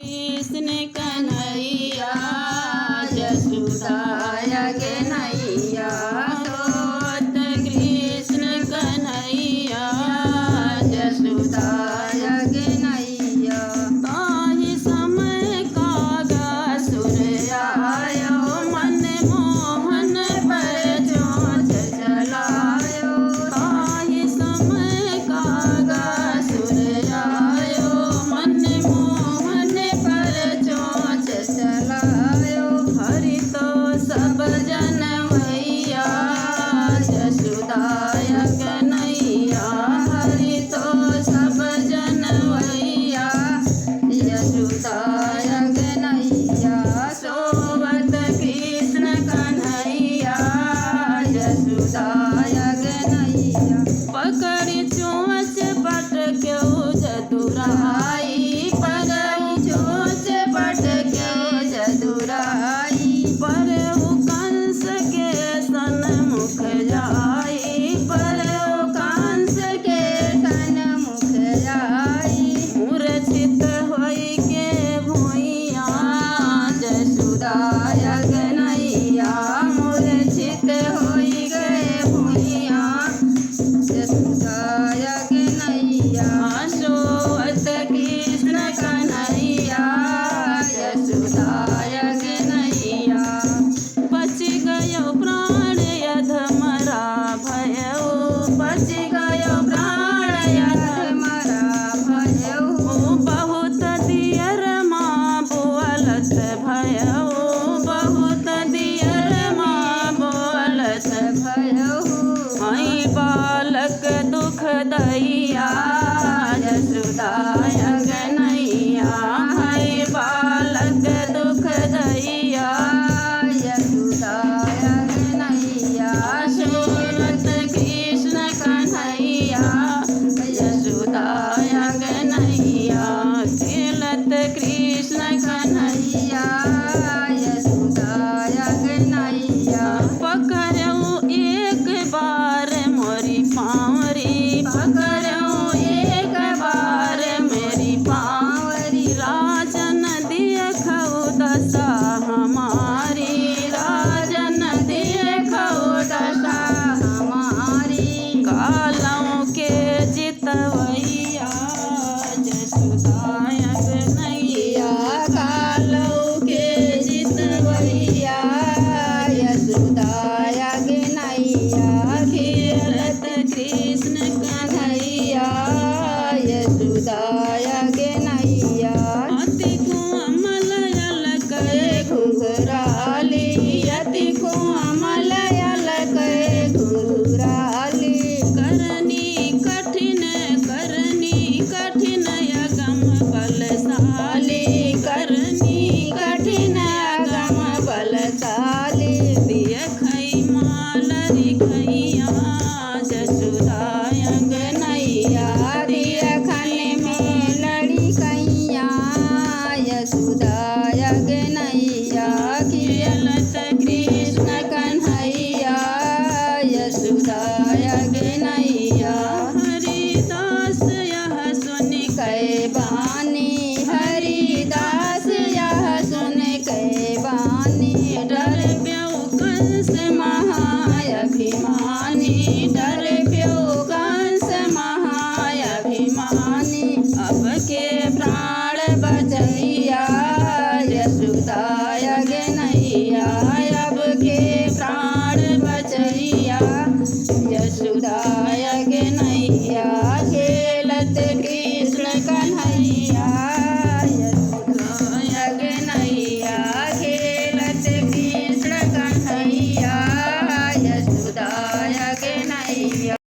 कृष्ण कन्हैया जसुदाया के नैया सोत कृष्ण कन्हैया जसुदाया के नैया ताहि समय कागा सुर आयो मन मोहन पर चोंच चलायो ताहि समय कागा सुर आयो मन मोहन पर चोंच चलायो हरि तो सब जनवैया जसुदाया कन्हैया हरि तो सब जनवैया जसुदाया कन्हैया सोवत कृष्ण कन्हैया जसुदाया कन्हैया पकड़ चोंच पटक्यो जदुराई पकड़ चोंच पटक्यो जदुराई पर कंस के सन्मुख जाई पर कंस के सन्मुख जाई मूर्छित होई के भुइया जसुदाया कन्हैया मूर्छित होई के भुइया जसुदाया कन्हैया सोवत कृष्ण कन्हैया जसुदाया कन्हैया बच गयो प्राण अधमरा भयो बच गयो प्राण अधमरा भयो बहुत दियर माँ बोलत भयो बहुत दियर माँ बोलत भयो आई बालक दुख दैया जसुदाया कन्हैया आई बालक दुख दैया जसुदाया कन्हैया सोवत कृष्ण कन्हैया जसुदाया कन्हैया खेलत कृष्ण कन्हैया जसुदाया कन्हैया पकड़ो एक बार मोरी पावरी पकड़ो एक बार मेरी पावरी राजन देखो दशा हमारी राजन देखो दशा हमारी कालों के जितवैया जसुदाया कन्हैया कालों के जितवैया जसुदाया कन्हैया खेलत कृष्ण कन्हैया जसुदाया कन्हैया अति कोमल अलकै घुंघराली अति कोमल अलकै घुंघराली करनी कठिन अगम बलशाली करनी कठिन अगम बलशाली देखै मालरी खैया जसुदाया कन्हैया देखन में लड़ी कैया जसुदाया कन्हैया खेलत कृष्ण कन्हैया जसुदाया कन्हैया हरिदास यह सुन कै बानी हरिदास यह सुन कै बानी डर प्यो कंस महाअभिमानी डर प्यो कंस महाअभिमानी अब के प्राण बचैया जसुदाया कन्हैया अब के प्राण बचैया जसुदाया कन्हैया